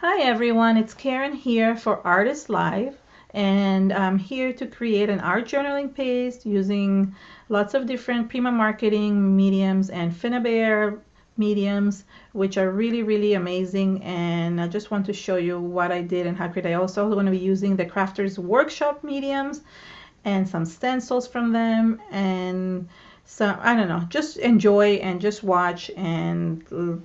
Hi everyone, it's Karen here for Artist Live, and I'm here to create an art journaling page using lots of different Prima marketing mediums and Finnabair mediums, which are really amazing. And I just want to show you what I did and how I create. I also want to be using the Crafters Workshop mediums and some stencils from them, and some, I don't know, just enjoy and just watch and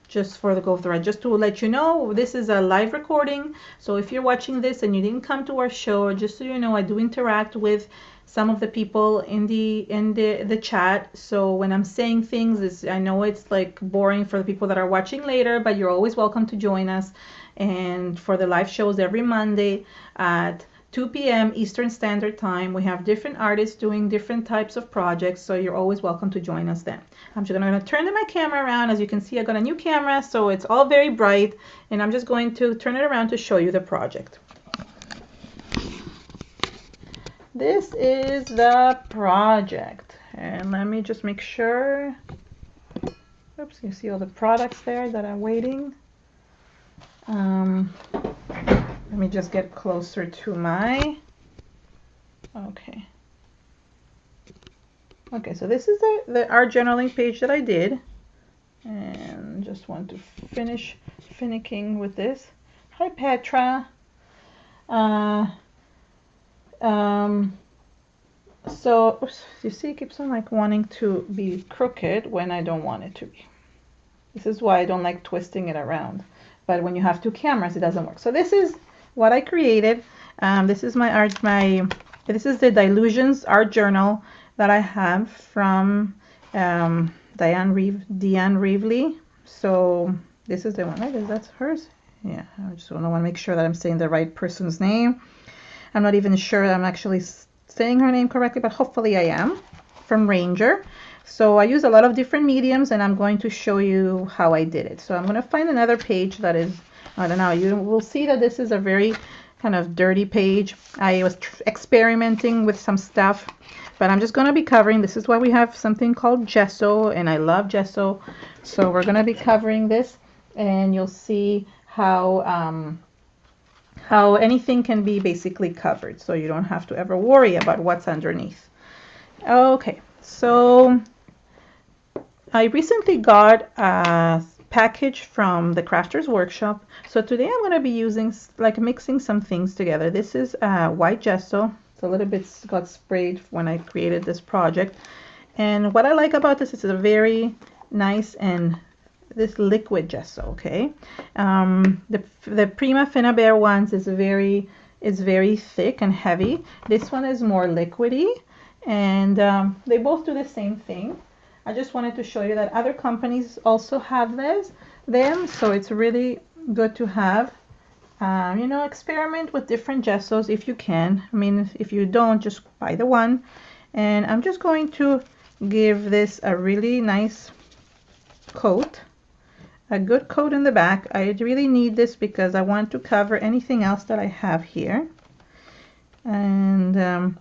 just for the go through it, just to let you know, this is a live recording. So if you're watching this and you didn't come to our show, just so you know, I do interact with some of the people in the chat. So when I'm saying things, I know it's like boring for the people that are watching later, but you're always welcome to join us. And for the live shows every Monday at 2 p.m. Eastern Standard Time, we have different artists doing different types of projects, so you're always welcome to join us then. I'm just going to turn my camera around. As you can see, I got a new camera, so it's all very bright, and I'm just going to turn it around to show you the project. This is the project, and let me just make sure. Oops, you see all the products there that are waiting. Let me just get closer to my, okay, so this is the art journaling page that I did, and just want to finish finicking with this. Hi Petra. So oops, you see it keeps on like wanting to be crooked when I don't want it to be. This is why I don't like twisting it around, but when you have two cameras it doesn't work. So this is what I created. This is this is the Dilutions art journal that I have from Diane Reevely. So this is the one, right? That's hers? Yeah, I just want to make sure that I'm saying the right person's name. I'm not even sure I'm actually saying her name correctly, but hopefully I am, from Ranger. So I use a lot of different mediums, and I'm going to show you how I did it. So I'm going to find another page that is, I don't know, you will see that this is a very kind of dirty page. I was experimenting with some stuff, but I'm just going to be covering, this is why we have something called gesso, and I love gesso. So we're going to be covering this, and you'll see how anything can be basically covered, so you don't have to ever worry about what's underneath. Okay, so I recently got a package from the Crafters Workshop. So today I'm going to be using, like, mixing some things together. This is white gesso. It's a little bit got sprayed when I created this project. And what I like about this is a very nice and this liquid gesso, okay? The Prima Finnabair ones is very thick and heavy. This one is more liquidy, and they both do the same thing. I just wanted to show you that other companies also have them, so it's really good to have. You know, experiment with different gessos if you can. I mean, if you don't, just buy the one. And I'm just going to give this a really nice coat, a good coat in the back. I really need this because I want to cover anything else that I have here. And the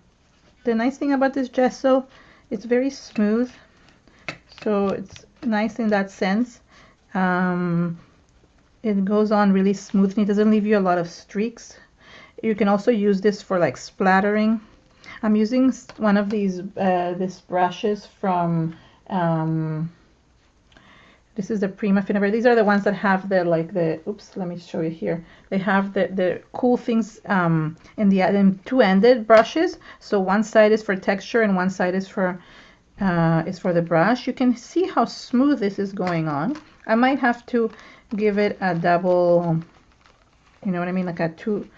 nice thing about this gesso, it's very smooth. So it's nice in that sense. It goes on really smoothly. It doesn't leave you a lot of streaks. You can also use this for like splattering. I'm using one of these brushes from this is the Prima Finnabair. These are the ones that have oops, let me show you here. They have the cool things in two-ended brushes. So one side is for texture and one side is for the brush. You can see how smooth this is going on. I might have to give it a double, you know what I mean, like a two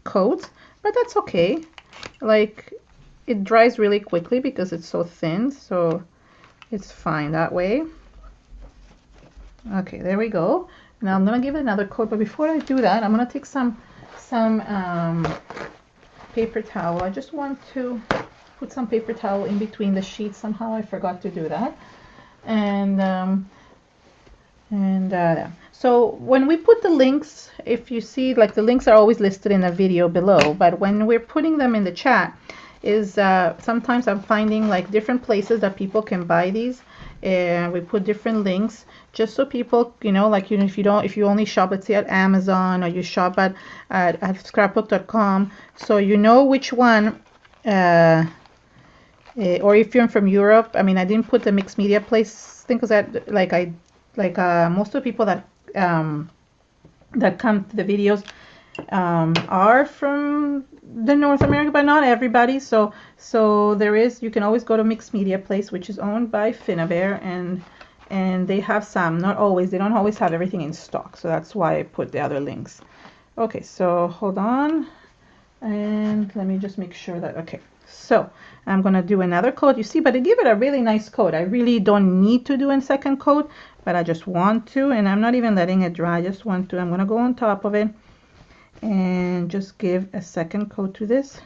coats, but that's okay. Like, it dries really quickly because it's so thin, so it's fine that way. Okay, there we go. Now I'm gonna give it another coat, but before I do that, I'm gonna take some paper towel. I just want to put some paper towel in between the sheets. Somehow I forgot to do that. So when we put the links, if you see, like, the links are always listed in the video below, but when we're putting them in the chat, sometimes I'm finding like different places that people can buy these, and we put different links just so people, you know, like, you know, if you only shop, let's say, at Amazon, or you shop at scrapbook.com, so you know which one, or if you're from Europe. I mean, I didn't put the mixed media place thing because that, most of the people that come to the videos are from the North America, but not everybody. So there is, you can always go to Mixed Media Place, which is owned by Finnabair, and they have some, not always, they don't always have everything in stock. So that's why I put the other links. Okay, so hold on, and let me just make sure that, okay. So I'm gonna do another coat, you see, but I give it a really nice coat. I really don't need to do a second coat, but I just want to, and I'm not even letting it dry. I just want to. I'm gonna go on top of it and just give a second coat to this,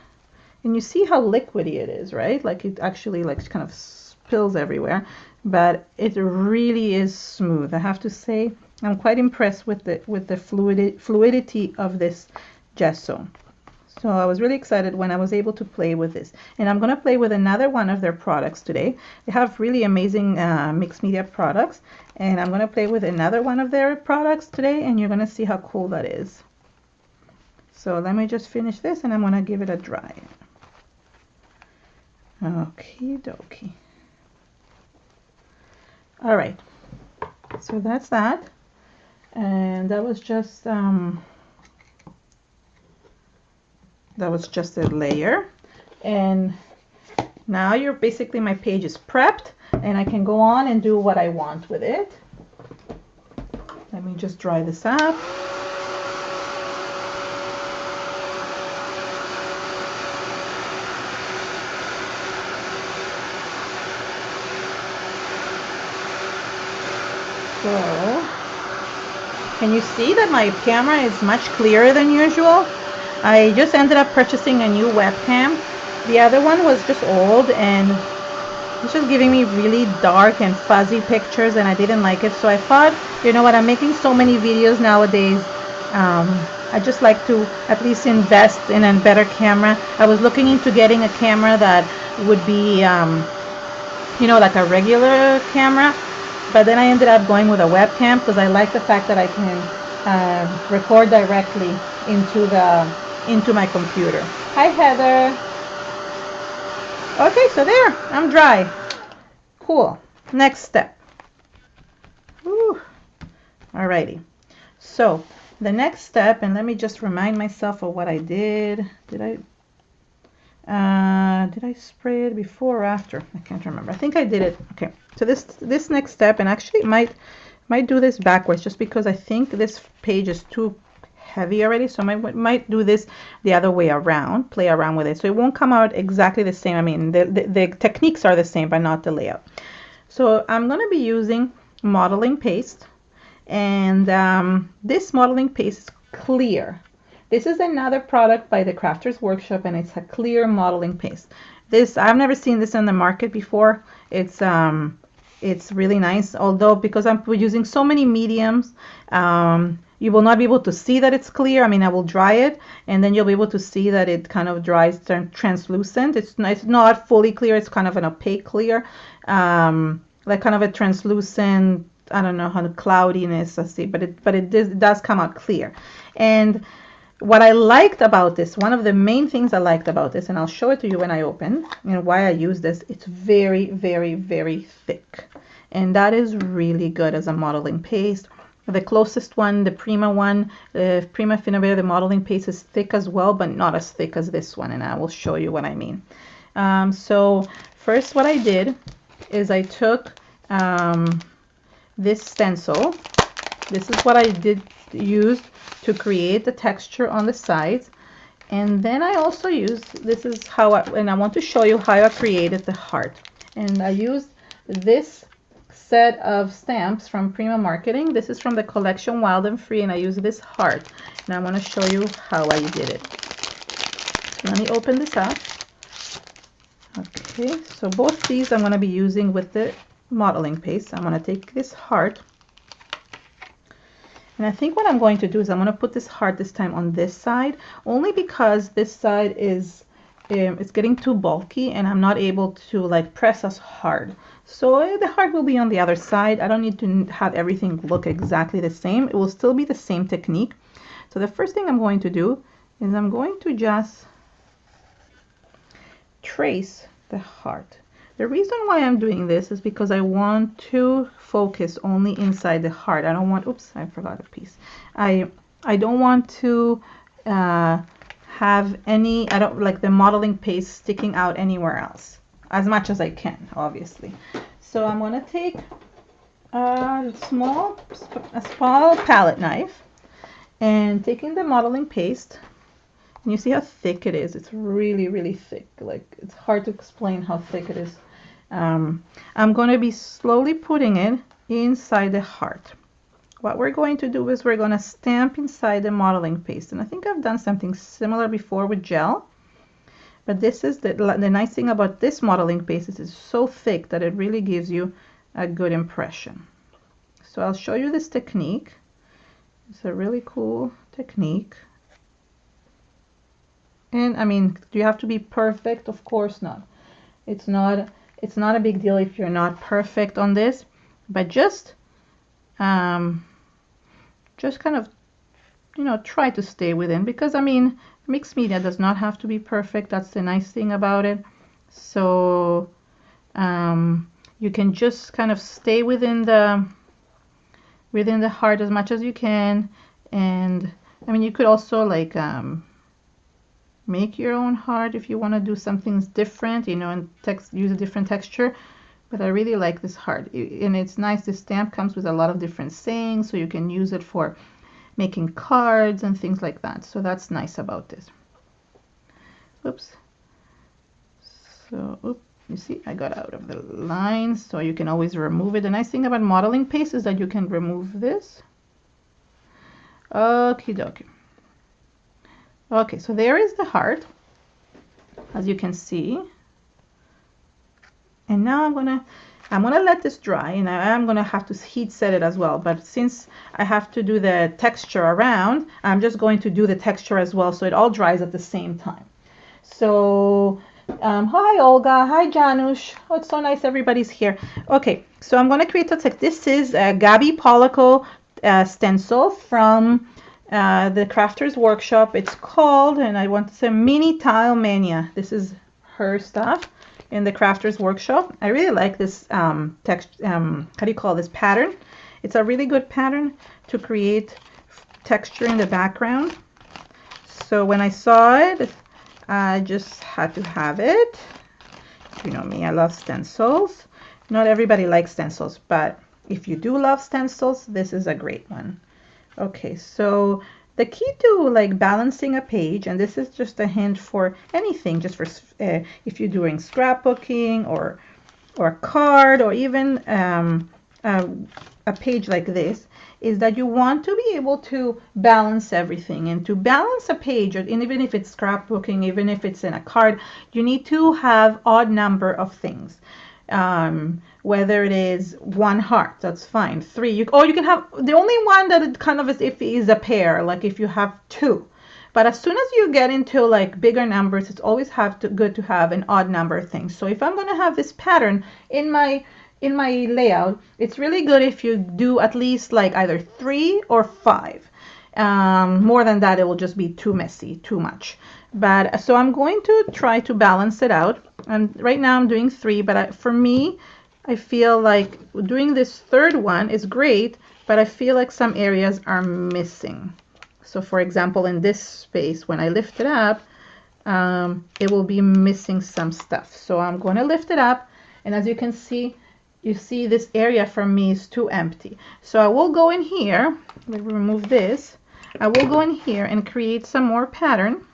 and you see how liquidy it is, right? Like, it actually like kind of spills everywhere, but it really is smooth. I have to say, I'm quite impressed with the fluidity of this gesso. So I was really excited when I was able to play with this, and I'm gonna play with another one of their products today. They have really amazing mixed media products, and I'm gonna play with another one of their products today, and you're gonna see how cool that is. So let me just finish this, and I'm gonna give it a dry. Okie dokie. All right, so that's that, and that was just a layer, and now you're basically, my page is prepped, and I can go on and do what I want with it. Let me just dry this up. So, can you see that my camera is much clearer than usual? I just ended up purchasing a new webcam. The other one was just old, and it's just giving me really dark and fuzzy pictures, and I didn't like it. So I thought, you know what, I'm making so many videos nowadays. I just like to at least invest in a better camera. I was looking into getting a camera that would be, you know, like a regular camera. But then I ended up going with a webcam because I like the fact that I can record directly into my computer. Hi, Heather. Okay, so there, I'm dry. Cool. Next step. Whew. Alrighty. So the next step, and let me just remind myself of what I did. Did I spray it before or after? I can't remember. I think I did it. Okay. So this next step, and actually might do this backwards just because I think this page is too heavy already. So I might do this the other way around, play around with it. So it won't come out exactly the same. I mean, the techniques are the same, but not the layout. So I'm going to be using modeling paste, and this modeling paste is clear. This is another product by the Crafters Workshop, and it's a clear modeling paste. This, I've never seen this in the market before. It's really nice, although because I'm using so many mediums, you will not be able to see that it's clear. I mean, I will dry it, and then you'll be able to see that it kind of dries translucent. It's not fully clear. It's kind of an opaque clear, like kind of a translucent, I don't know how the cloudiness, let's see, but it does come out clear. And what I liked about this, one of the main things I liked about this, and I'll show it to you when I open, and why I use this, it's very, very, very thick. And that is really good as a modeling paste. The closest one, the Prima one, the Prima Finnabair, the modeling paste is thick as well, but not as thick as this one, and I will show you what I mean. So first what I did is I took this stencil. This is what I used to create the texture on the sides, and then I also used, this is how and I want to show you how I created the heart. And I used this set of stamps from Prima Marketing. This is from the collection Wild and Free, and I use this heart, and I want to show you how I did it. So let me open this up. Okay, so both these I'm going to be using with the modeling paste. I'm going to take this heart, and I think what I'm going to do is I'm going to put this heart this time on this side, only because this side is it's getting too bulky and I'm not able to like press as hard. So the heart will be on the other side. I don't need to have everything look exactly the same. It will still be the same technique. So the first thing I'm going to do is I'm going to just trace the heart. The reason why I'm doing this is because I want to focus only inside the heart. I don't want, oops, I forgot a piece. I don't want to have any, I don't like the modeling paste sticking out anywhere else, as much as I can, obviously. So I'm going to take a small palette knife and taking the modeling paste. And you see how thick it is. It's really, really thick. Like, it's hard to explain how thick it is. I'm going to be slowly putting it inside the heart. What we're going to do is we're going to stamp inside the modeling paste. And I think I've done something similar before with gel. But this is the nice thing about this modeling paste is it's so thick that it really gives you a good impression. So I'll show you this technique. It's a really cool technique. And I mean, do you have to be perfect? Of course not. It's not a big deal if you're not perfect on this, but just kind of, you know, try to stay within, because I mean, mixed media does not have to be perfect. That's the nice thing about it. So you can just kind of stay within the heart as much as you can. And I mean, you could also like make your own heart if you want to do something different, you know, and use a different texture. But I really like this heart, and it's nice. This stamp comes with a lot of different sayings, so you can use it for making cards and things like that. So that's nice about this. Oops. So, you see, I got out of the lines, so you can always remove it. The nice thing about modeling paste is that you can remove this. Okie dokie. Okay, so there is the heart, as you can see. And now I'm gonna let this dry, and I'm gonna have to heat set it as well. But since I have to do the texture around, I'm just going to do the texture as well, so it all dries at the same time. So hi Olga, hi Janusz. Oh, it's so nice everybody's here. Okay, so I'm gonna create a text. This is Gabi Polico stencil from the Crafters Workshop. It's called, and I want to say, Mini Tile Mania. This is her stuff in the Crafters Workshop. I really like this text. How do you call this pattern? It's a really good pattern to create texture in the background. So when I saw it, I just had to have it. You know me, I love stencils. Not everybody likes stencils, but if you do love stencils, this is a great one. Okay, so the key to like balancing a page, and this is just a hint for anything, just for if you're doing scrapbooking or a card, or even a page like this, is that you want to be able to balance everything. And to balance a page, or even if it's scrapbooking, even if it's in a card, you need to have odd number of things. Whether it is one heart, that's fine. 3, or you can have the only one that it kind of is iffy is a pair, like if you have 2. But as soon as you get into like bigger numbers, it's always good to have an odd number of things. So if I'm going to have this pattern in my layout, it's really good if you do at least like either 3 or 5. More than that, it will just be too messy, too much. But so I'm going to try to balance it out. And right now I'm doing 3, but for me, I feel like doing this third one is great, but I feel like some areas are missing. So for example, in this space, when I lift it up, it will be missing some stuff. So I'm going to lift it up, and as you can see, you see this area for me is too empty. So I will go in here, let me remove this. I will go in here and create some more pattern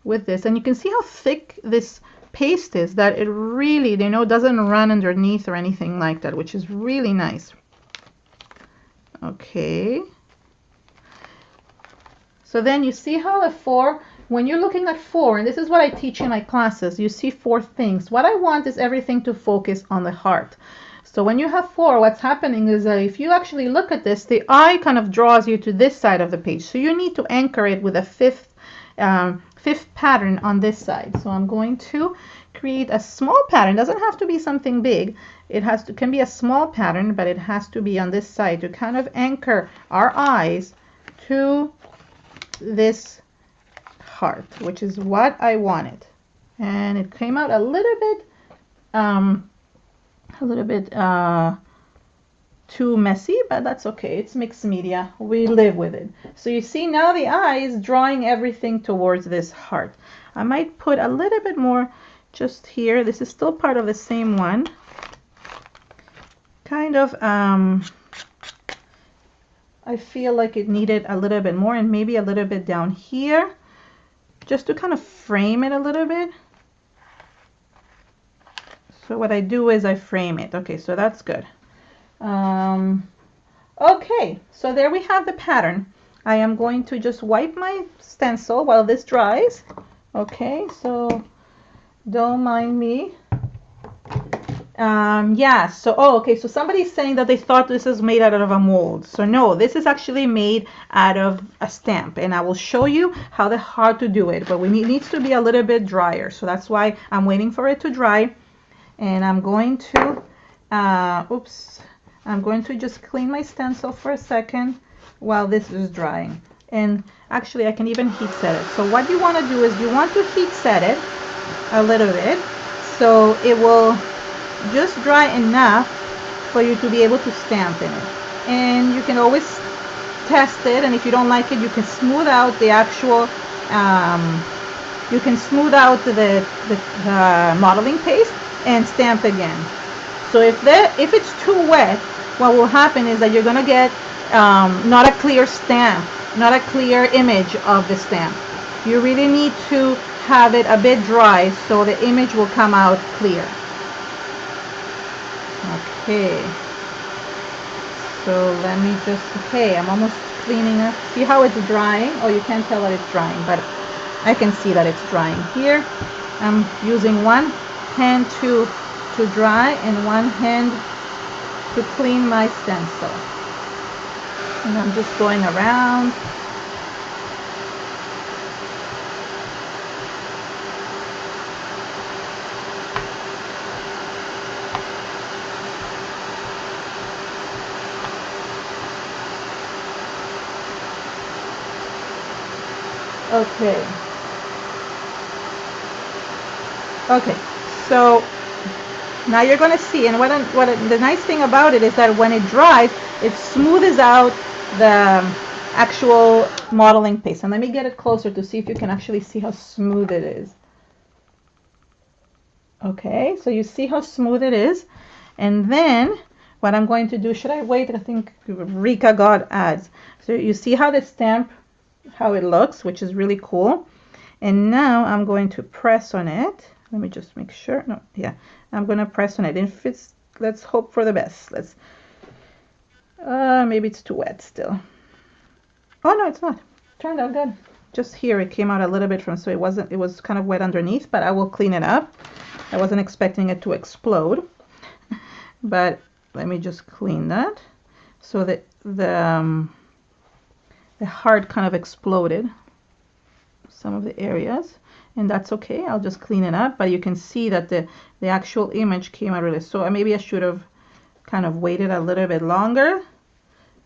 with this, and you can see how thick this paste is, that it really, you know, doesn't run underneath or anything like that, which is really nice. Okay, so then you see how the 4, when you're looking at 4, and this is what I teach in my classes, you see 4 things. What I want is everything to focus on the heart. So when you have 4, what's happening is that if you actually look at this, the eye kind of draws you to this side of the page. So you need to anchor it with a fifth fifth pattern on this side. So I'm going to create a small pattern. It doesn't have to be something big. It can be a small pattern, but it has to be on this side to kind of anchor our eyes to this heart, which is what I wanted. And it came out a little bit too messy, but that's okay. It's mixed media. We live with it. So you see now the eye is drawing everything towards this heart. I might put a little bit more just here. This is still part of the same one. Kind of, I feel like it needed a little bit more, and maybe a little bit down here, just to kind of frame it a little bit. So what I do is I frame it. Okay, so that's good. Okay, so there we have the pattern. I am going to just wipe my stencil while this dries. Okay, so don't mind me. Yeah, so, okay, so somebody's saying that they thought this is made out of a mold. So no, this is actually made out of a stamp, and I will show you how to do it, but it needs to be a little bit drier. So that's why I'm waiting for it to dry, and I'm going to, I'm going to just clean my stencil for a second while this is drying. And actually, I can even heat set it. So what you want to do is you want to heat set it a little bit so it will just dry enough for you to be able to stamp in it. And you can always test it, and if you don't like it, you can smooth out the actual, you can smooth out the modeling paste and stamp again. So if it's too wet, what will happen is that you're going to get not a clear stamp, not a clear image of the stamp. You really need to have it a bit dry so the image will come out clear. Okay, so let me just, okay, I'm almost cleaning up. See how it's drying? Oh, you can't tell that it's drying, but I can see that it's drying here. I'm using one hand to dry and one hand to clean my stencil. And I'm just going around. Okay. Okay, so now you're going to see, and the nice thing about it is that when it dries, it smoothes out the actual modeling paste. And let me get it closer to see if you can actually see how smooth it is. Okay, so you see how smooth it is. And then what I'm going to do, should I wait? I think Rika got ads. So you see how the stamp, how it looks, which is really cool. And now I'm going to press on it. Let me just make sure. No, yeah, I'm going to press on it. If it's, let's hope for the best. Let's, maybe it's too wet still. Oh, no, it's not. Turned out good. Just here, it came out a little bit from, so it was kind of wet underneath, but I will clean it up. I wasn't expecting it to explode, but let me just clean that. So that the heart kind of exploded, some of the areas, and that's okay. I'll just clean it up, but you can see that the actual image came out really. So maybe I should have kind of waited a little bit longer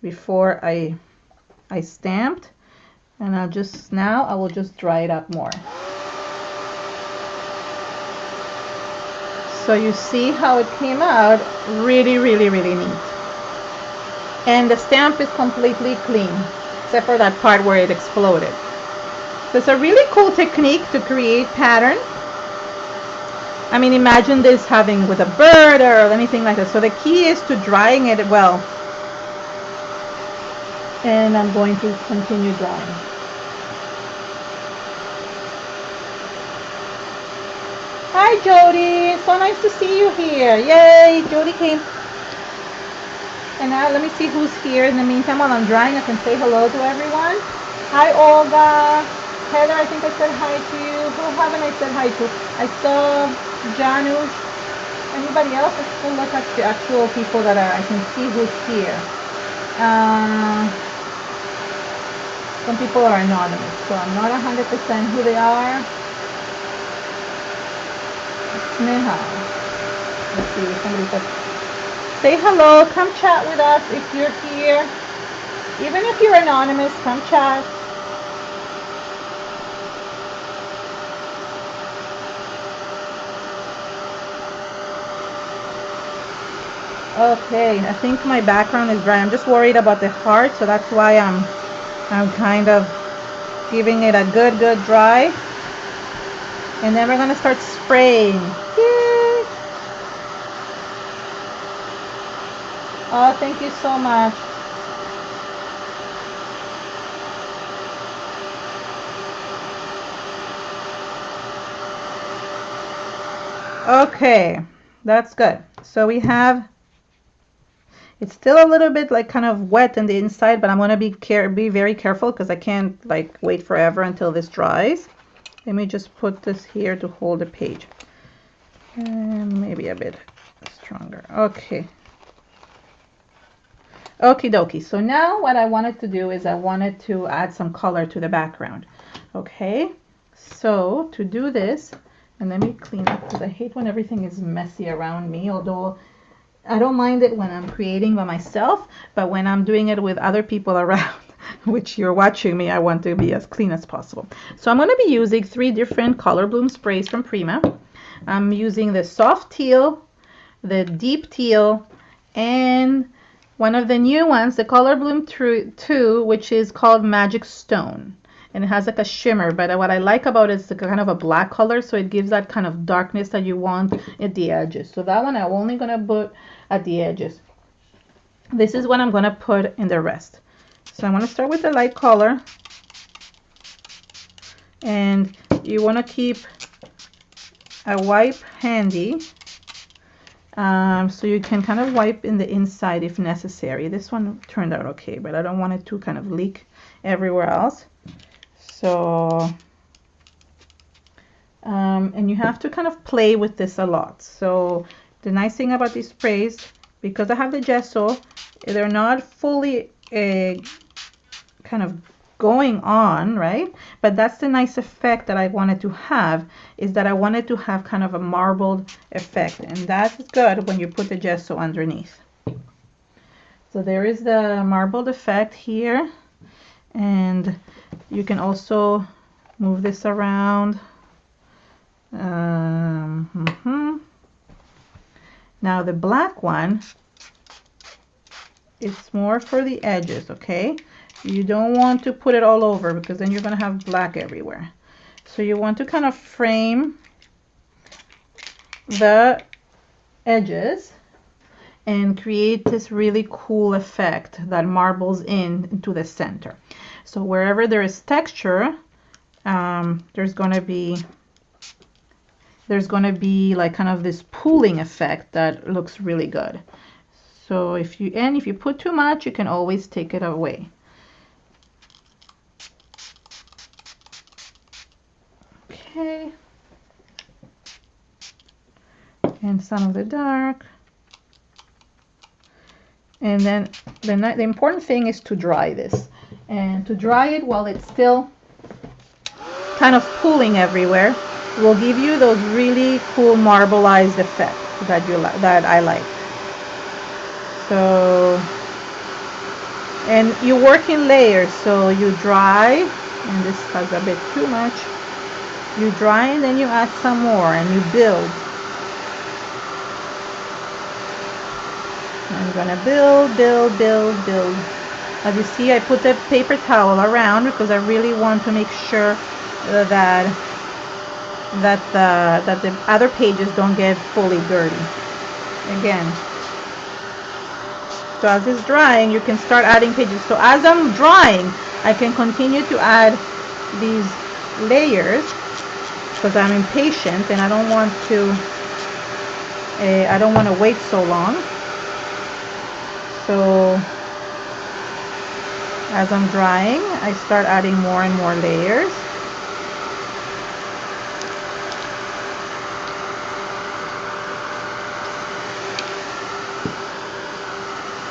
before I stamped, and I will just dry it up more. So you see how it came out really, really, really neat. And the stamp is completely clean, except for that part where it exploded. So it's a really cool technique to create pattern. I mean, imagine this having with a bird or anything like that. So the key is to drying it well. And I'm going to continue drying. Hi Jody, so nice to see you here. Yay, Jody came. And now let me see who's here. In the meantime, while I'm drying, I can say hello to everyone. Hi Olga. Heather, I think I said hi to you. Who haven't I said hi to? I saw Janusz. Anybody else? Let's go look at the actual people that I can see who's here. Some people are anonymous, so I'm not 100% who they are. Sneha. Let's see, somebody said, say hello, come chat with us if you're here. Even if you're anonymous, come chat. Okay, I think my background is dry. I'm just worried about the heart, so that's why I'm kind of giving it a good dry. And then we're gonna start spraying. Yay! Oh, thank you so much. Okay, that's good. So we have, it's still a little bit like kind of wet on the inside, but I'm gonna be very careful because I can't like wait forever until this dries. Let me just put this here to hold the page. Maybe a bit stronger. Okay. Okie dokie. So now what I wanted to do is I wanted to add some color to the background. Okay. So to do this, and let me clean up because I hate when everything is messy around me, although I don't mind it when I'm creating by myself, but when I'm doing it with other people around, which you're watching me, I want to be as clean as possible. So I'm going to be using 3 different color bloom sprays from Prima. I'm using the soft teal, the deep teal, and one of the new ones, the color bloom 2, which is called Magic Stone. And it has like a shimmer, but what I like about it is the kind of a black color, so it gives that kind of darkness that you want at the edges. So that one I'm only going to put at the edges. This is what I'm going to put in the rest. So I'm going to start with the light color, and you want to keep a wipe handy, so you can kind of wipe in the inside if necessary. This one turned out okay, but I don't want it to kind of leak everywhere else. So and you have to kind of play with this a lot. So the nice thing about these sprays, because I have the gesso, they're not fully kind of going on, right? But that's the nice effect that I wanted to have, is that I wanted to have kind of a marbled effect, and that's good when you put the gesso underneath. So there is the marbled effect here, and you can also move this around. Now the black one, it's more for the edges, okay? You don't want to put it all over because then you're going to have black everywhere. So you want to kind of frame the edges and create this really cool effect that marbles into the center. So wherever there is texture, there's going to be like kind of this pooling effect that looks really good. So if you put too much, you can always take it away. Okay. And some of the dark. And then the important thing is to dry this. And to dry it while it's still kind of pooling everywhere will give you those really cool marbleized effects that I like. So, and you work in layers, so you dry, and this has a bit too much. You dry and then you add some more and you build. I'm gonna build. As you see, I put the paper towel around because I really want to make sure that the other pages don't get fully dirty. Again. So as it's drying, you can start adding pages. So as I'm drying, I can continue to add these layers because I'm impatient and I don't want to wait so long. So as I'm drying, I start adding more and more layers.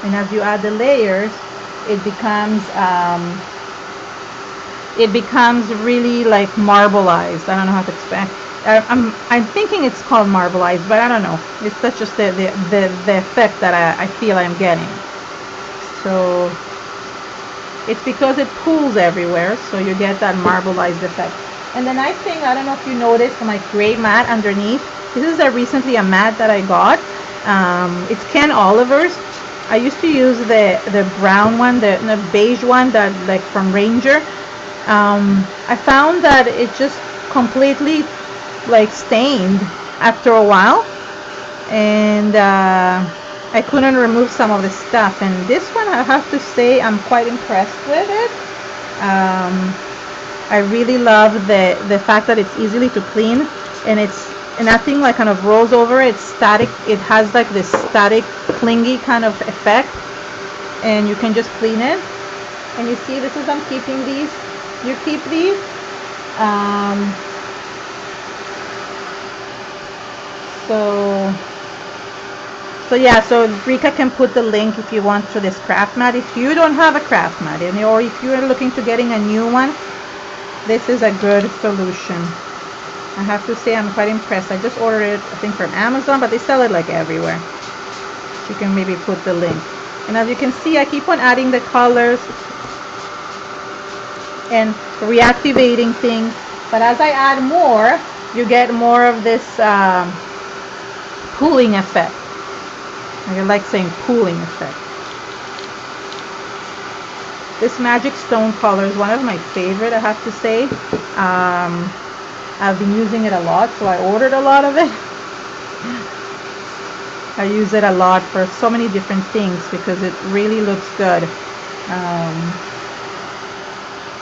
And as you add the layers, it becomes it becomes really like marbleized. I don't know how to explain. I'm thinking it's called marbleized, but I don't know. That's just the effect that I feel I'm getting. So it's because it pools everywhere, so you get that marbleized effect. And the nice thing, I don't know if you noticed my gray mat underneath. This is recently a mat that I got. It's Ken Oliver's. I used to use the brown one, the beige one that like from Ranger. I found that it just completely like stained after a while, and I couldn't remove some of the stuff. And this one, I have to say, I'm quite impressed with it. I really love the fact that it's easily to clean, and it's nothing like kind of rolls over. It's static. It has like this static, clingy kind of effect, and you can just clean it. And you see, this is, I'm keeping these. You keep these. So yeah, so Rika can put the link if you want to this craft mat. If you don't have a craft mat, or if you're looking to getting a new one, this is a good solution. I have to say I'm quite impressed. I just ordered it, I think, from Amazon, but they sell it like everywhere. You can maybe put the link. And as you can see, I keep on adding the colors and reactivating things. But as I add more, you get more of this pooling effect. I like saying pooling effect. This Magic Stone color is one of my favorite, I have to say. I've been using it a lot, so I ordered a lot of it. I use it a lot for so many different things because it really looks good.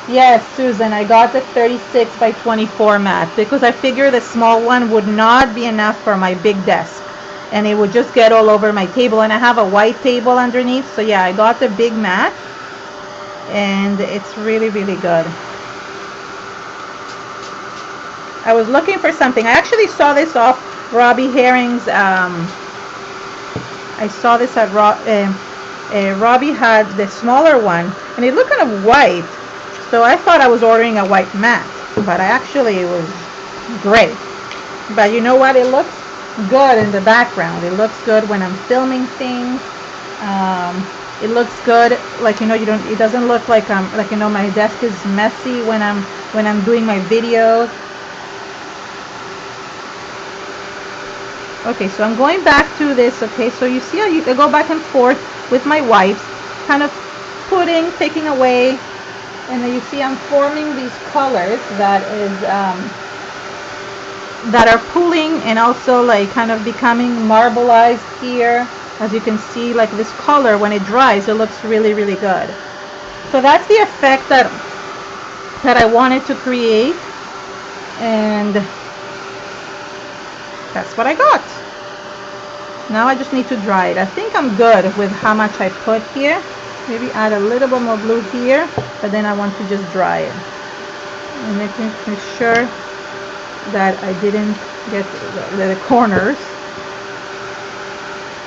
Yes, Susan, I got the 36 by 24 mat because I figured the small one would not be enough for my big desk, and it would just get all over my table, and I have a white table underneath. So yeah, I got the big mat, and it's really, really good. I was looking for something. I actually saw this off Robbie Herring's. I saw this at Robbie had the smaller one, and it looked kind of white. So I thought I was ordering a white mat, but it was gray. But you know what? It looks good in the background. It looks good when I'm filming things. It looks good, like, it doesn't look like my desk is messy when I'm doing my videos. Okay, so I'm going back to this. Okay, so you see how I go back and forth with my wipes, kind of taking away, and then you see I'm forming these colors that are pooling and also like kind of becoming marbleized here. As you can see, like this color, when it dries, it looks really, really good. So that's the effect that I wanted to create, and that's what I got. Now I just need to dry it. I think I'm good with how much I put here. Maybe add a little bit more blue here, but then I want to just dry it. And making sure that I didn't get the corners,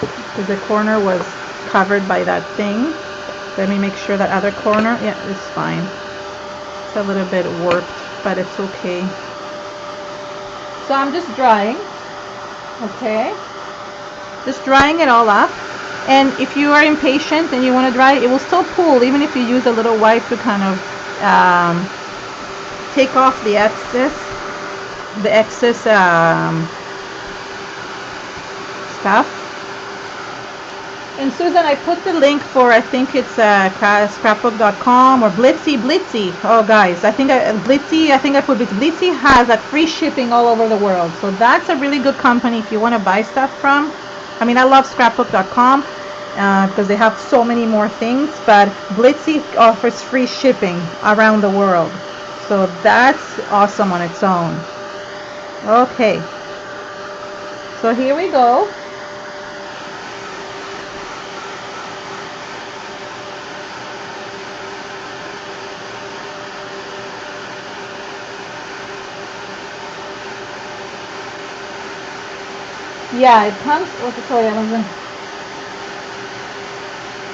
because the corner was covered by that thing. Let me make sure that other corner, yeah, it's fine. It's a little bit warped, but it's okay. So I'm just drying, okay? Just drying it all up. And if you are impatient and you want to dry it, it will still pool, even if you use a little wipe to kind of take off the excess stuff. And Susan, I put the link for, I think it's scrapbook.com or Blitzy. Oh guys, I think I put Blitzy. Blitzy has like free shipping all over the world. So that's a really good company if you want to buy stuff from. I mean, I love scrapbook.com because they have so many more things, but Blitzy offers free shipping around the world. So that's awesome on its own. Okay. So here we go. Yeah, it comes. Sorry, I wasn't.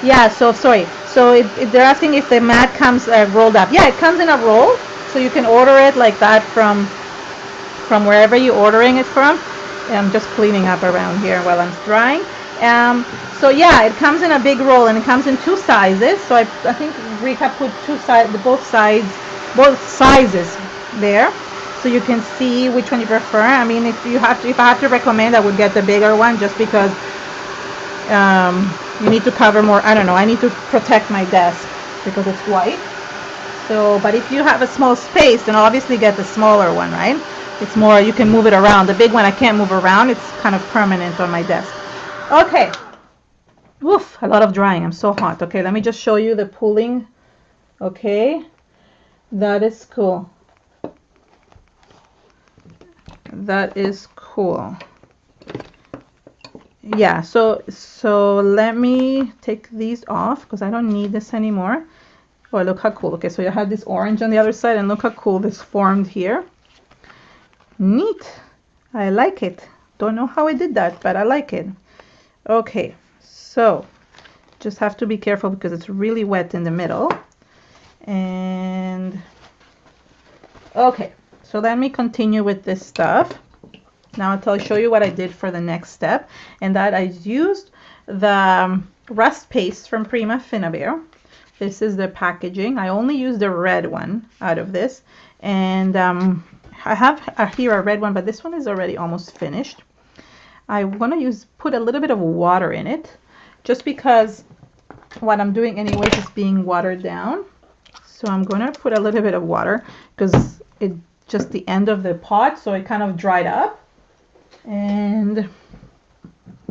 Yeah, so sorry. So they're asking if the mat comes rolled up. Yeah, it comes in a roll, so you can order it like that from wherever you're ordering it from. I'm just cleaning up around here while I'm drying. So yeah, it comes in a big roll and it comes in two sizes. So I think Rika put both sizes there, so you can see which one you prefer. I mean, if I have to recommend, I would get the bigger one just because you need to cover more. I don't know. I need to protect my desk because it's white. So, but if you have a small space, then obviously get the smaller one, right? It's more, you can move it around. The big one I can't move around. It's kind of permanent on my desk. Okay. Woof, a lot of drying. I'm so hot. Okay, let me just show you the pooling. Okay, that is cool. That is cool. Yeah, so let me take these off because I don't need this anymore. Oh, look how cool. Okay, so you have this orange on the other side, and look how cool this formed here. Neat. I like it. Don't know how I did that, but I like it. Okay, so just have to be careful because it's really wet in the middle. And okay, so let me continue with this stuff. Now I'll show you what I did for the next step, and that I used the rust paste from Prima Finnabair. This is the packaging. I only used the red one out of this, and I have here a red one, but this one is already almost finished. I want to put a little bit of water in it, just because what I'm doing anyways is being watered down. So I'm going to put a little bit of water because it's just the end of the pot, so it kind of dried up. And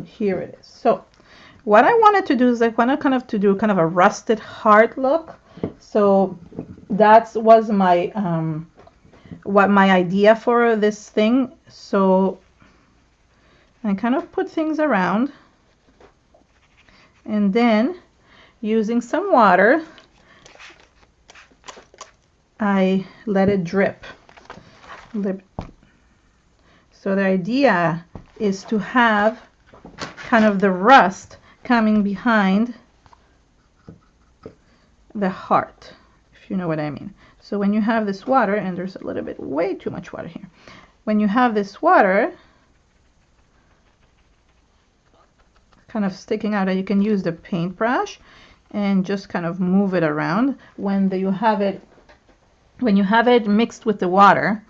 here it is. So what I wanted to do is I wanted to do kind of a rusted heart look. So that was my what my idea for this thing. So I kind of put things around, and then using some water, I let it drip. So the idea is to have kind of the rust coming behind the heart, if you know what I mean. So when you have this water, and there's a little bit, way too much water here. When you have this water kind of sticking out, you can use the paintbrush and just kind of move it around. When you have it mixed with the water,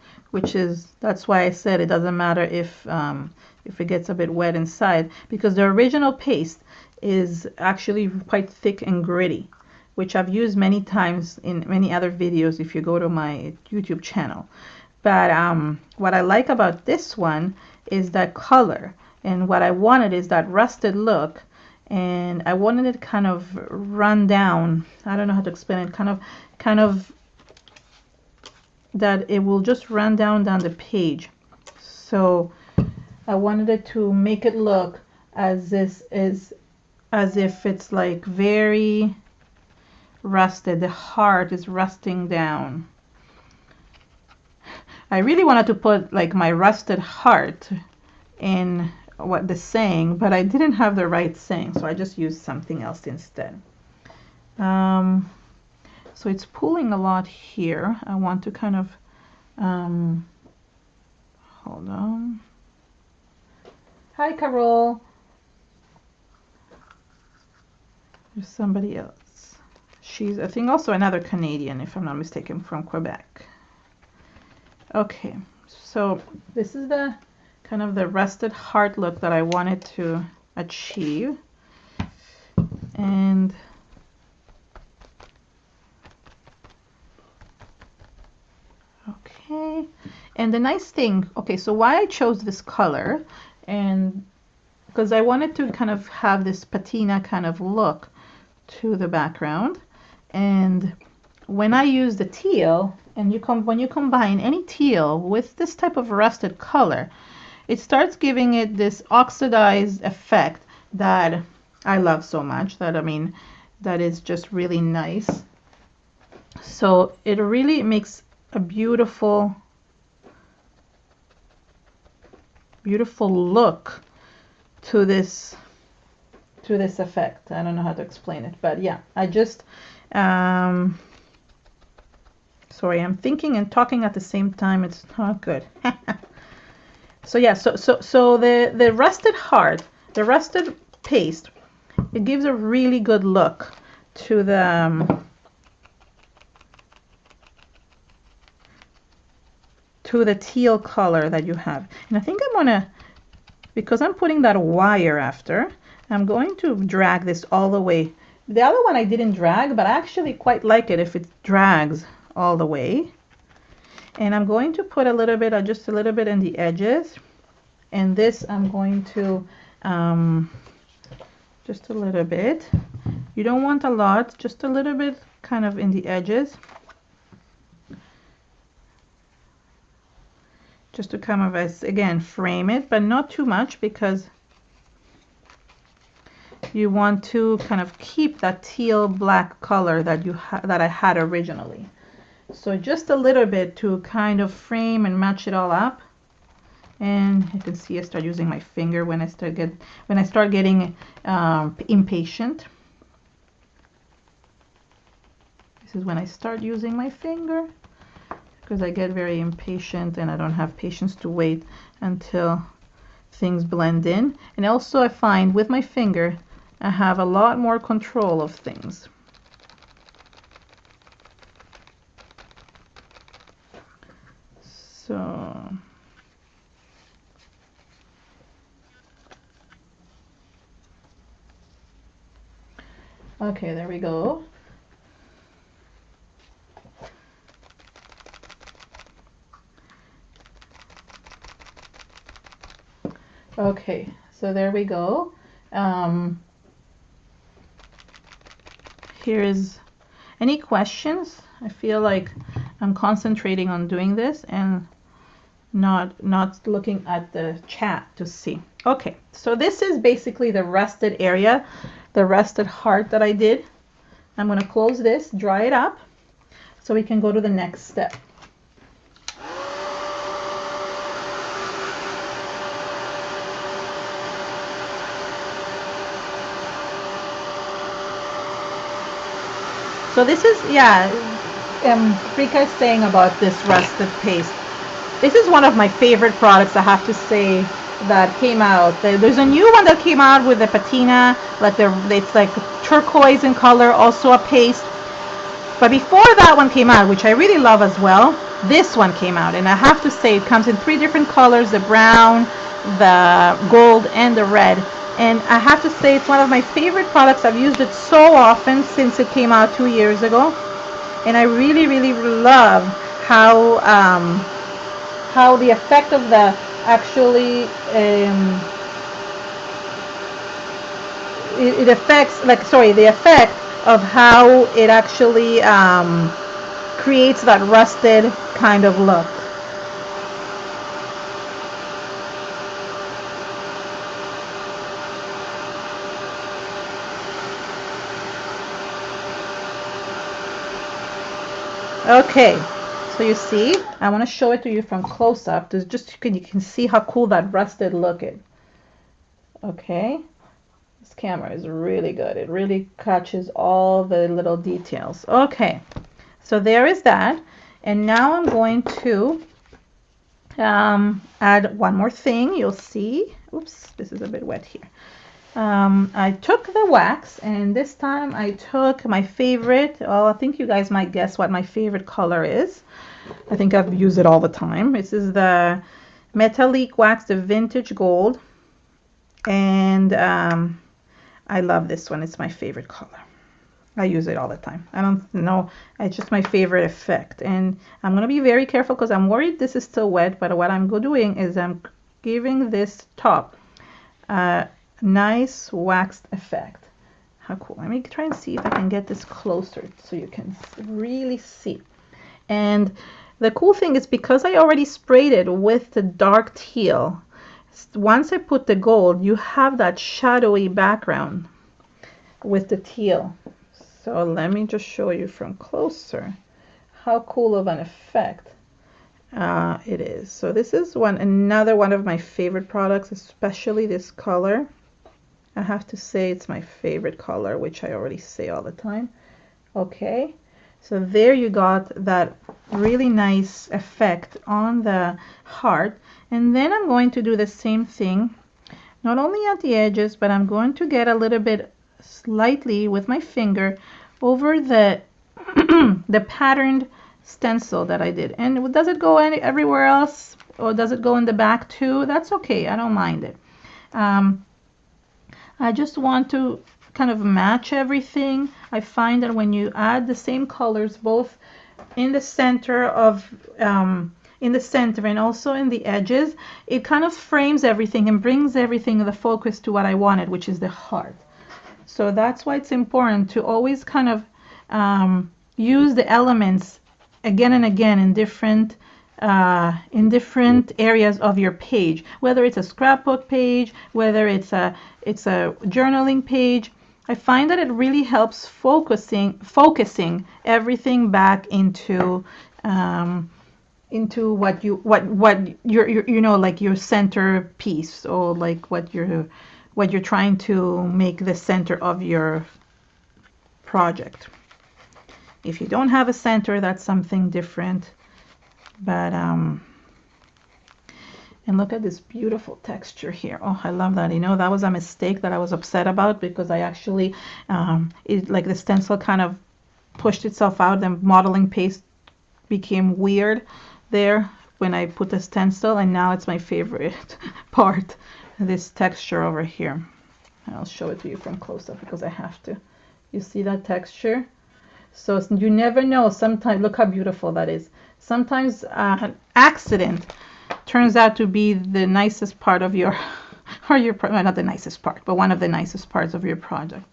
that's why I said it doesn't matter if it gets a bit wet inside, because the original paste is actually quite thick and gritty, which I've used many times in many other videos if you go to my YouTube channel. But what I like about this one is that color, and what I wanted is that rusted look, and I wanted it kind of run down. I don't know how to explain it. Kind of that it will just run down the page. So I wanted it to make it look as if it's like very rusted. The heart is rusting down. I really wanted to put like my rusted heart in what the saying, but I didn't have the right saying, so I just used something else instead. So it's pulling a lot here. I want to kind of hold on. Hi, Carol. There's somebody else. She's, I think, also another Canadian, if I'm not mistaken, from Quebec. Okay, so this is the kind of the rusted heart look that I wanted to achieve. And okay, and the nice thing, okay, so why I chose this color, and because I wanted to kind of have this patina kind of look to the background. And when I use the teal, and when you combine any teal with this type of rusted color, it starts giving it this oxidized effect that I love so much. That is just really nice. So it really makes a beautiful look to this to this effect. I don't know how to explain it, but yeah, I just sorry, I'm thinking and talking at the same time. It's not good. So yeah, so the rusted heart, the rusted paste, it gives a really good look to the teal color that you have. And I think I'm gonna, because I'm putting that wire after, I'm going to drag this all the way. The other one I didn't drag, but I actually quite like it if it drags all the way. And I'm going to put a little bit, just a little bit in the edges. And this I'm going to, just a little bit. You don't want a lot, just a little bit kind of in the edges. Just to kind of, as again, frame it, but not too much, because you want to kind of keep that teal black color that that I had originally. So just a little bit to kind of frame and match it all up. And you can see I start using my finger when I start getting impatient. This is when I start using my finger, because I get very impatient and I don't have patience to wait until things blend in. And also I find with my finger I have a lot more control of things. So okay, there we go. Okay, so there we go. Here's any questions? I feel like I'm concentrating on doing this and not looking at the chat to see. Okay, so this is basically the rusted area, the rusted heart that I did. I'm going to close this, dry it up, so we can go to the next step. So this is, yeah, Rika is saying about this rusted paste. This is one of my favorite products, I have to say, that came out. There's a new one that came out with the patina, like it's like turquoise in color, also a paste. But before that one came out, which I really love as well, this one came out. And I have to say, it comes in 3 different colors, the brown, the gold, and the red. And I have to say, it's one of my favorite products. I've used it so often since it came out 2 years ago. And I really, really love how the effect of the actually it affects, like, sorry, the effect of how it actually creates that rusted kind of look. Okay, so you see, I want to show it to you from close up. There's just you can see how cool that rusted look is. Okay, this camera is really good. It really catches all the little details. Okay, so there is that. And now I'm going to add one more thing. You'll see. Oops, this is a bit wet here. I took the wax, and this time I took my favorite. Oh, I think you guys might guess what my favorite color is. I think I've used it all the time. This is the Metallic Wax, the Vintage Gold. And I love this one. It's my favorite color. I use it all the time. I don't know. It's just my favorite effect. And I'm going to be very careful because I'm worried this is still wet. But what I'm doing is I'm giving this top nice waxed effect. How cool. Let me try and see if I can get this closer so you can really see. And the cool thing is, because I already sprayed it with the dark teal, once I put the gold, you have that shadowy background with the teal. So let me just show you from closer how cool of an effect it is. So this is another one of my favorite products, especially this color. I have to say it's my favorite color, which I already say all the time. Okay, so there you got that really nice effect on the heart. And then I'm going to do the same thing, not only at the edges, but I'm going to get a little bit slightly with my finger over the the patterned stencil that I did. And does it go everywhere else, or does it go in the back too? That's okay, I don't mind it. I just want to kind of match everything. I find that when you add the same colors both in the center and also in the edges, it kind of frames everything and brings everything the focus to what I wanted, which is the heart. So that's why it's important to always kind of use the elements again and again in different areas of your page, whether it's a scrapbook page, whether it's a journaling page. I find that it really helps focusing everything back into what your like your center piece, or like what you're trying to make the center of your project. If you don't have a center, that's something different. But and look at this beautiful texture here. Oh, I love that. You know, that was a mistake that I was upset about, because I actually like the stencil kind of pushed itself out. The modeling paste became weird there when I put the stencil, and now it's my favorite part, this texture over here. And I'll show it to you from close up because I have to. You see that texture? So you never know. Sometimes, look how beautiful that is. Sometimes an accident turns out to be the nicest part of your, well, not the nicest part, but one of the nicest parts of your project.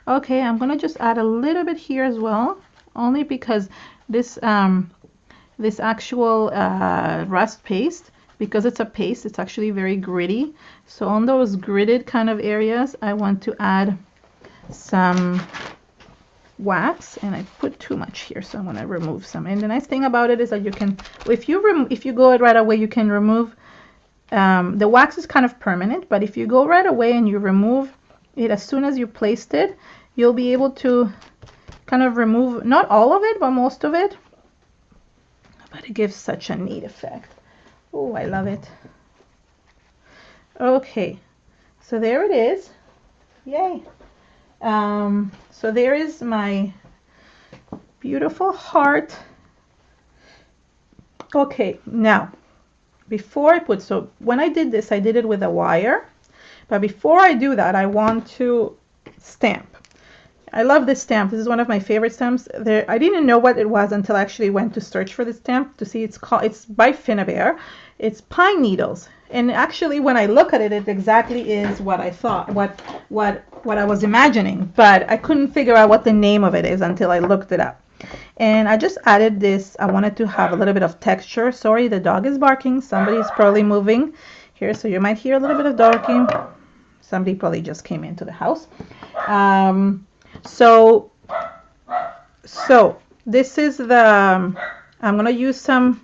Okay, I'm gonna just add a little bit here as well, only because this this actual rust paste, because it's a paste, it's actually very gritty. So on those gritted kind of areas, I want to add some wax, and I put too much here, so I'm going to remove some. And the nice thing about it is that you can, if you go right away, you can remove the wax is kind of permanent, but if you go right away and you remove it as soon as you placed it, you'll be able to kind of remove not all of it, but most of it. But it gives such a neat effect. Oh, I love it. Okay, so there it is. Yay. So there is my beautiful heart. Okay, now before I put, so when I did this, I did it with a wire, but before I do that, I want to stamp. I love this stamp. This is one of my favorite stamps. I didn't know what it was until I actually went to search for the stamp to see it's by Finnabair. It's pine needles. And actually, when I look at it, it exactly is what I thought, what I was imagining. But I couldn't figure out what the name of it is until I looked it up. And I just added this. I wanted to have a little bit of texture. Sorry, the dog is barking. Somebody's probably moving here, so you might hear a little bit of barking. Somebody probably just came into the house. So this is the, I'm going to use some,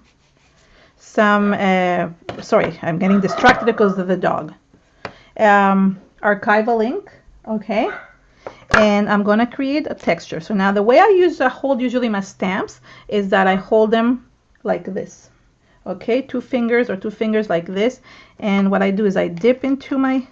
sorry, I'm getting distracted because of the dog. Archival ink, okay, and I'm going to create a texture. So now the way I hold usually my stamps is that I hold them like this, okay, two fingers like this, and what I do is I dip into my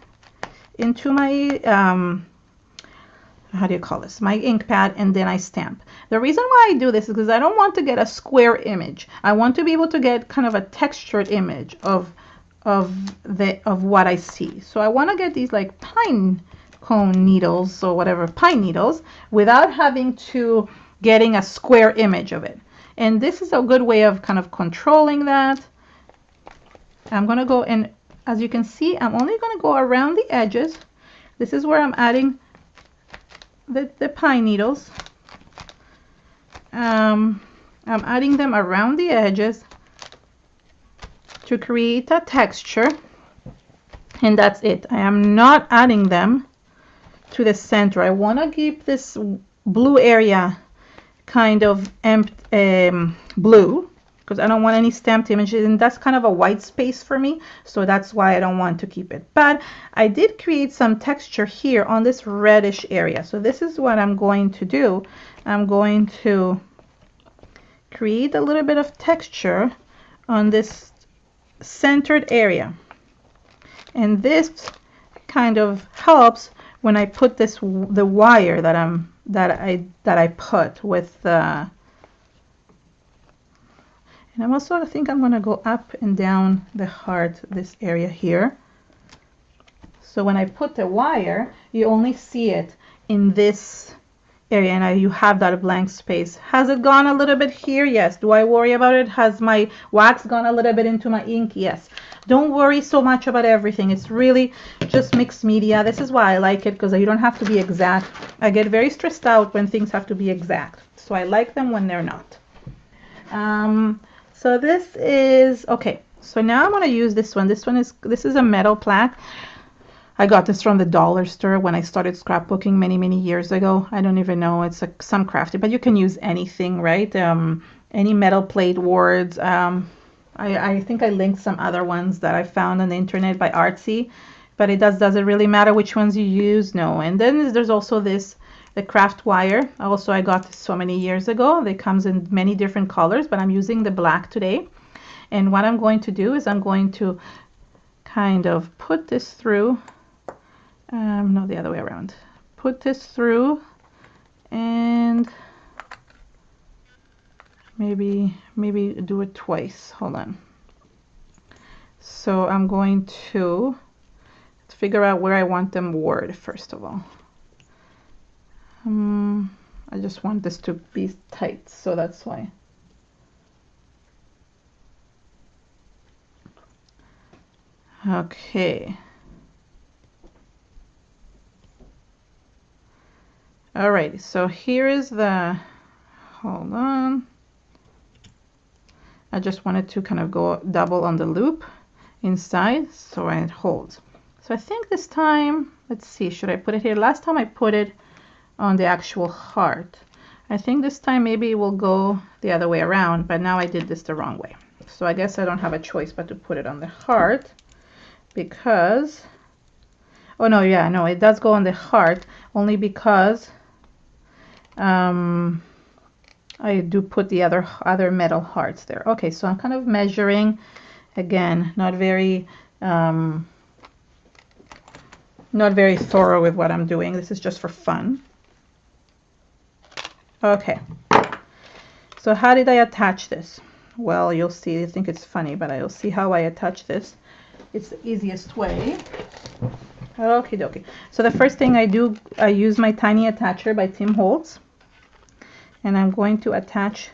how do you call this, my ink pad, and then I stamp. The reason why I do this is because I don't want to get a square image. I want to be able to get kind of a textured image of what I see. So I want to get these like pine cone needles or whatever, pine needles, without having to getting a square image of it. And this is a good way of kind of controlling that. I'm going to go, and as you can see, I'm only going to go around the edges. This is where I'm adding the pine needles. I'm adding them around the edges to create a texture, and that's it. I am not adding them to the center. I want to keep this blue area kind of blue, because I don't want any stamped images, and that's kind of a white space for me, so that's why I don't want to keep it. But I did create some texture here on this reddish area, so this is what I'm going to do. I'm going to create a little bit of texture on this centered area, and this kind of helps when I put the wire that I put with the, and I'm also, I think I'm going to go up and down the heart, this area here. So when I put the wire, you only see it in this area, and you have that blank space. Has it gone a little bit here? Yes. Do I worry about it? Has my wax gone a little bit into my ink? Yes. Don't worry so much about everything. It's really just mixed media. This is why I like it, because you don't have to be exact. I get very stressed out when things have to be exact, so I like them when they're not. So this is okay. So now I'm going to use this one. This is a metal plaque. I got this from the dollar store when I started scrapbooking many years ago. I don't even know. It's like some crafty, but you can use anything, right? Any metal plate words. I think I linked some other ones that I found on the internet by Artsy, but does it really matter which ones you use? No. And then there's also the craft wire. Also, I got this so many years ago. It comes in many different colors, but I'm using the black today. And what I'm going to do is I'm going to kind of put this through. No, the other way around. Put this through, and maybe do it twice. Hold on. So I'm going to figure out where I want them word first of all. I just want this to be tight, so that's why. Okay. Alrighty, so here is the, hold on. I just wanted to kind of go double on the loop inside, so it holds. So I think this time, let's see, should I put it here? Last time I put it on the actual heart. I think this time maybe it will go the other way around, but now I did this the wrong way. So I guess I don't have a choice but to put it on the heart, because, oh no, yeah, no, it does go on the heart only because I do put the other metal hearts there. Okay, so I'm kind of measuring, again, not very thorough with what I'm doing. This is just for fun. Okay, so how did I attach this? Well, you'll see. I think it's funny, but I'll see how I attach this. It's the easiest way. Okie dokie. So the first thing I do, I use my tiny attacher by Tim Holtz, and I'm going to attach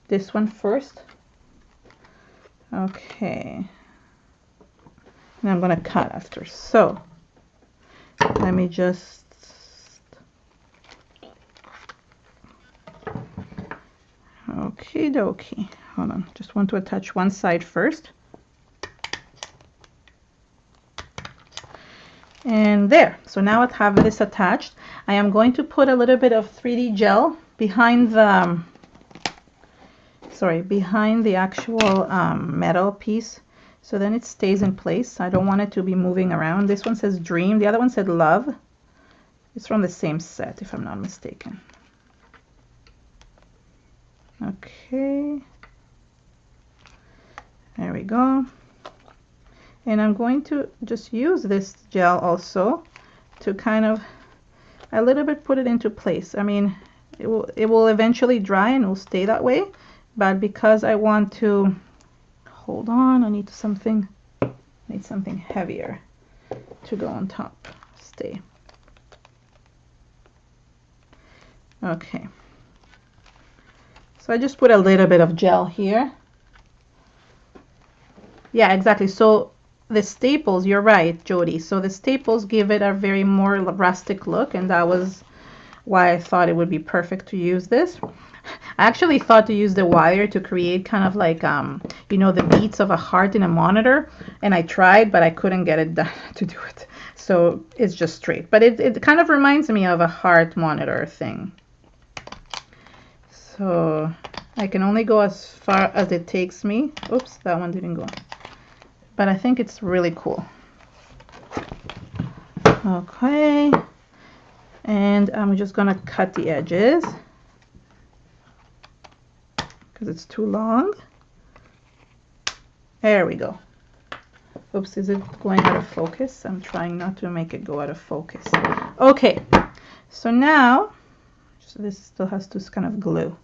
this one first. Okay, and I'm going to cut after. So let me just, okie dokie. Hold on, just want to attach one side first. And there, so now I have this attached. I am going to put a little bit of 3D gel behind the, behind the actual metal piece, so then it stays in place. I don't want it to be moving around. This one says dream, the other one said love. It's from the same set, if I'm not mistaken. Okay, there we go. And I'm going to just use this gel also to kind of a little bit put it into place. I mean, it will eventually dry and it will stay that way, but because I want to, hold on, I need something heavier to go on top. Stay. Okay. So I just put a little bit of gel here. Yeah, exactly. So the staples, you're right, Jody. So the staples give it a very more rustic look, and that was why I thought it would be perfect to use this. I actually thought to use the wire to create kind of like, you know, the beats of a heart in a monitor, and I tried, but I couldn't get it done to do it. So it's just straight, but it kind of reminds me of a heart monitor thing. So I can only go as far as it takes me. Oops, that one didn't go. But I think it's really cool. Okay. And I'm just gonna cut the edges because it's too long. There we go. Oops, is it going out of focus? I'm trying not to make it go out of focus. Okay, so now, so this still has to kind of glue.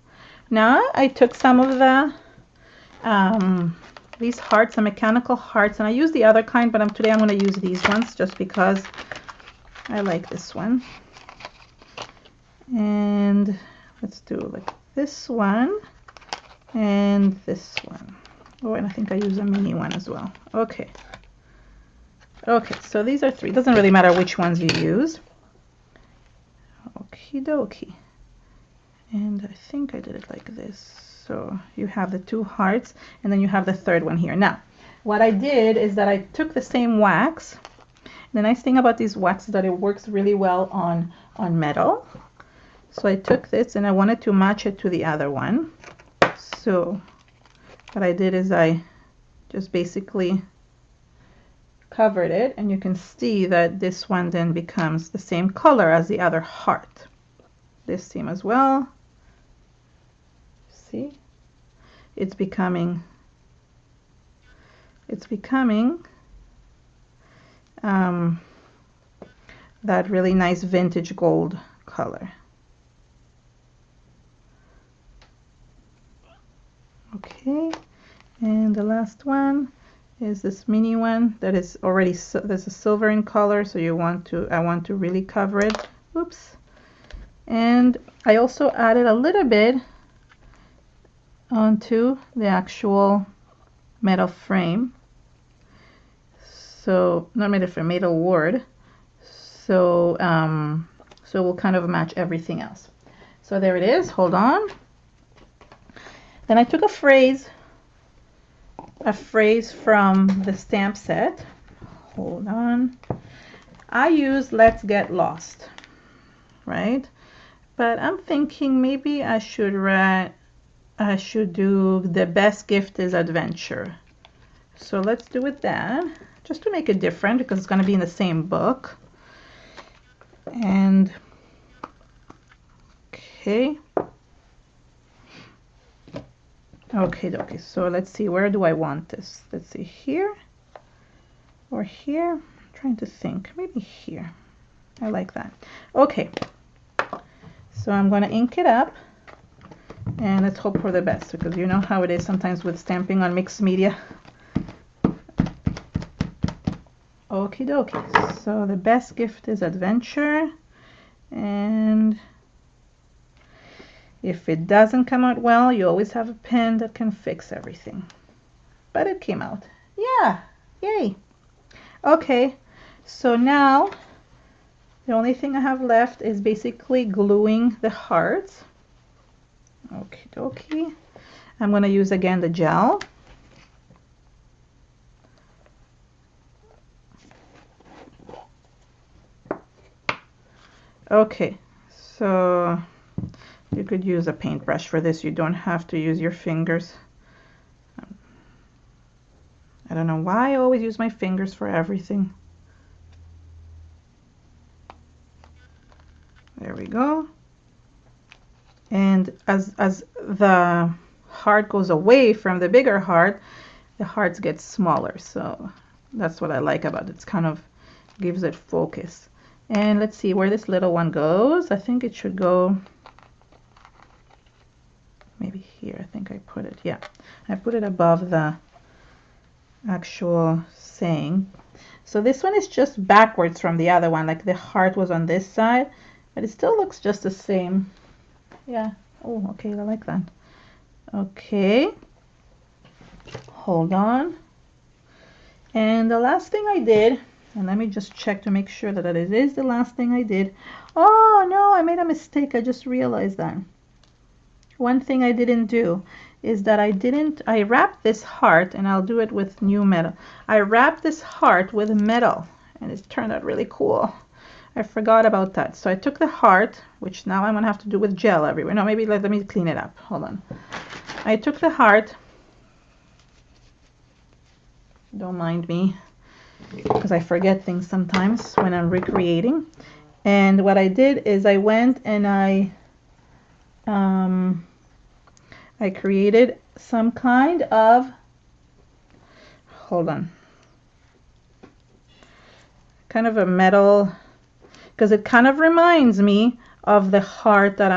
Now I took some of the, these hearts, the mechanical hearts, and I used the other kind, but today I'm going to use these ones just because I like this one. And let's do like this one and this one. Oh, and I think I use a mini one as well. Okay. Okay, so these are 3. It doesn't really matter which ones you use. Okie dokie. And I think I did it like this. So you have the 2 hearts, and then you have the 3rd one here. Now, what I did is that I took the same wax. The nice thing about these wax is that it works really well on metal. So I took this and I wanted to match it to the other one. So what I did is I just basically covered it, and you can see that this one then becomes the same color as the other heart. This seam as well. See? It's becoming that really nice vintage gold color. Okay, and the last one is this mini one that is already, there's a silver in color, so I want to really cover it. Oops. And I also added a little bit onto the actual metal frame. So not metal frame, metal ward. So so we'll kind of match everything else. So there it is. Hold on. Then I took a phrase from the stamp set. Hold on. I use Let's Get Lost, right? But I'm thinking maybe I should do The Best Gift is Adventure. So let's do it that, just to make it different because it's going to be in the same book. And okay. Okay, so let's see, where do I want this? Let's see, here or here? I'm trying to think, maybe here. I like that. Okay, so I'm going to ink it up, and let's hope for the best, because you know how it is sometimes with stamping on mixed media. Okie dokie, so The Best Gift is Adventure, and if it doesn't come out well, you always have a pen that can fix everything. But it came out. Yeah, yay. Okay, so now the only thing I have left is basically gluing the hearts. Okie dokie. I'm going to use again the gel. Okay, so you could use a paintbrush for this. You don't have to use your fingers. I don't know why I always use my fingers for everything. There we go. And as the heart goes away from the bigger heart, the hearts get smaller. So that's what I like about it. It's kind of gives it focus. And let's see where this little one goes. I think it should go maybe here. I think I put it, yeah. I put it above the actual saying. So this one is just backwards from the other one, like the heart was on this side, but it still looks just the same. Yeah. Oh, okay, I like that. Okay. Hold on. And the last thing I did, and let me just check to make sure that it is the last thing I did. Oh, no, I made a mistake. I just realized that. One thing I didn't do is that I wrapped this heart, and I'll do it with new metal. I wrapped this heart with metal, and it turned out really cool. I forgot about that. So I took the heart, which now I'm going to have to do with gel everywhere. No, maybe let me clean it up. Hold on. I took the heart, don't mind me, because I forget things sometimes when I'm recreating. And what I did is I went and I created some kind of, hold on, kind of a metal, because it kind of reminds me of the heart that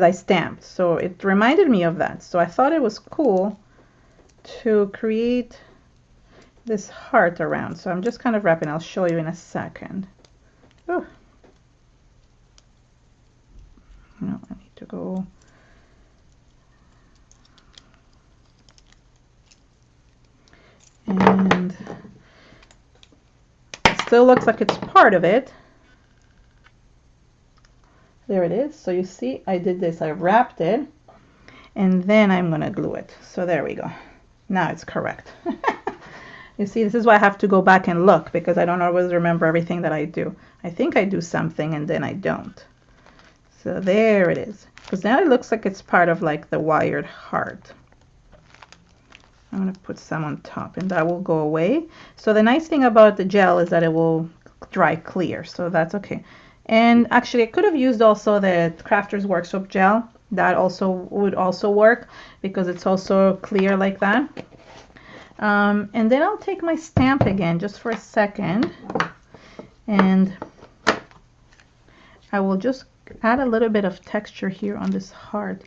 I stamped. So it reminded me of that. So I thought it was cool to create this heart around. So I'm just kind of wrapping. I'll show you in a second. Oh, no, I need to go. And it still looks like it's part of it. There it is. So you see, I did this. I wrapped it, and then I'm going to glue it. So there we go. Now it's correct. You see, this is why I have to go back and look, because I don't always remember everything that I do. I think I do something and then I don't. So there it is. Because now it looks like it's part of like the wired heart. I'm going to put some on top and that will go away. So the nice thing about the gel is that it will dry clear. So that's okay. And actually I could have used also the Crafters Workshop gel. That also would also work because it's also clear like that. And then I'll take my stamp again just for a second, and I will just add a little bit of texture here on this heart.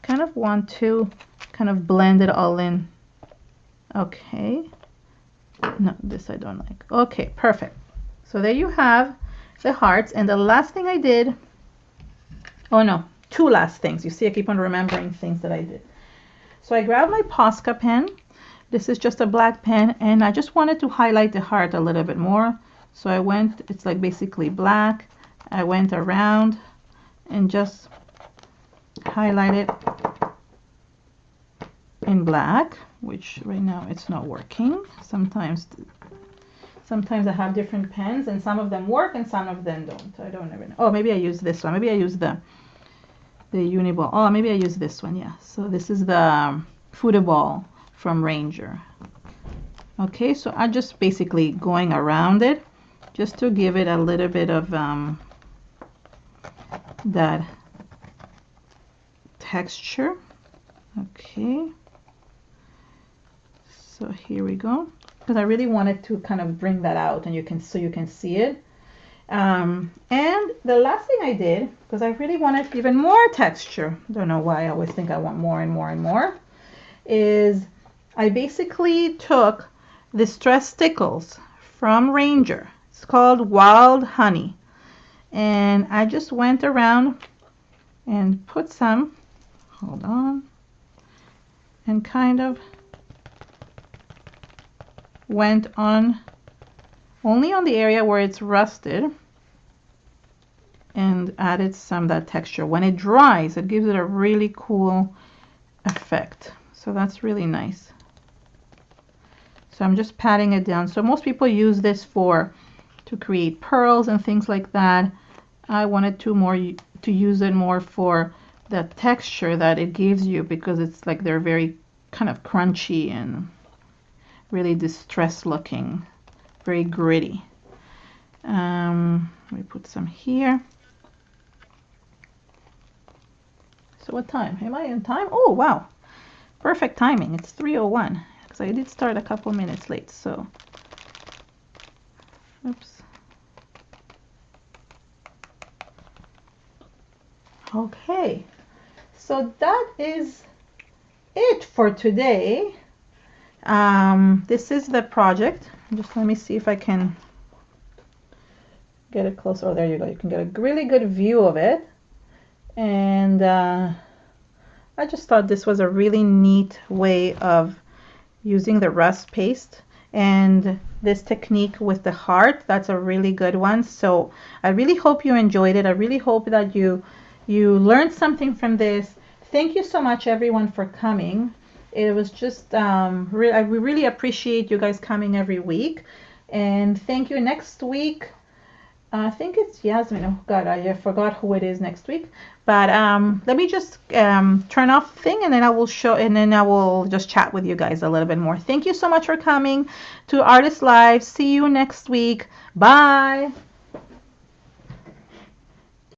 Kind of want to kind of blend it all in. Okay. No, this I don't like. Okay, perfect. So there you have the hearts. And the last thing I did, oh no, two last things. You see, I keep on remembering things that I did. So I grabbed my Posca pen. This is just a black pen, and I just wanted to highlight the heart a little bit more. So I went, it's like basically black. I went around and just highlight it in black, which right now it's not working. Sometimes I have different pens, and some of them work and some of them don't. I don't ever know. Oh, maybe I use this one. Maybe I use the Uniball. Oh, maybe I use this one. Yeah. So this is the Football from Ranger. Okay, so I'm just basically going around it just to give it a little bit of that texture. Okay, so here we go, because I really wanted to kind of bring that out, and you can see it. And the last thing I did, because I really wanted even more texture, don't know why I always think I want more and more and more, is I basically took the Stress Stickles from Ranger. It's called Wild Honey. And I just went around and put some, hold on, and kind of went on only on the area where it's rusted and added some of that texture. When it dries, it gives it a really cool effect. So that's really nice. So I'm just patting it down. So most people use this to create pearls and things like that. I wanted to use it more for the texture that it gives you, because it's like they're very kind of crunchy and really distressed looking, very gritty. Let me put some here. So what time? Am I in time? Oh, wow. Perfect timing. It's 3:01. Because I did start a couple minutes late, so. Oops. Okay. So that is it for today. This is the project. Just let me see if I can get it close. Oh, there you go. You can get a really good view of it. And I just thought this was a really neat way of using the rust paste, and this technique with the heart, that's a really good one. So I really hope you enjoyed it. I really hope that you learned something from this. Thank you so much everyone for coming. It was just we really appreciate you guys coming every week, and thank you. Next week I think it's Yasmin. Oh God, I forgot who it is next week. But let me just turn off the thing, and then I will show, and then I will just chat with you guys a little bit more. Thank you so much for coming to Artist Live. See you next week. Bye.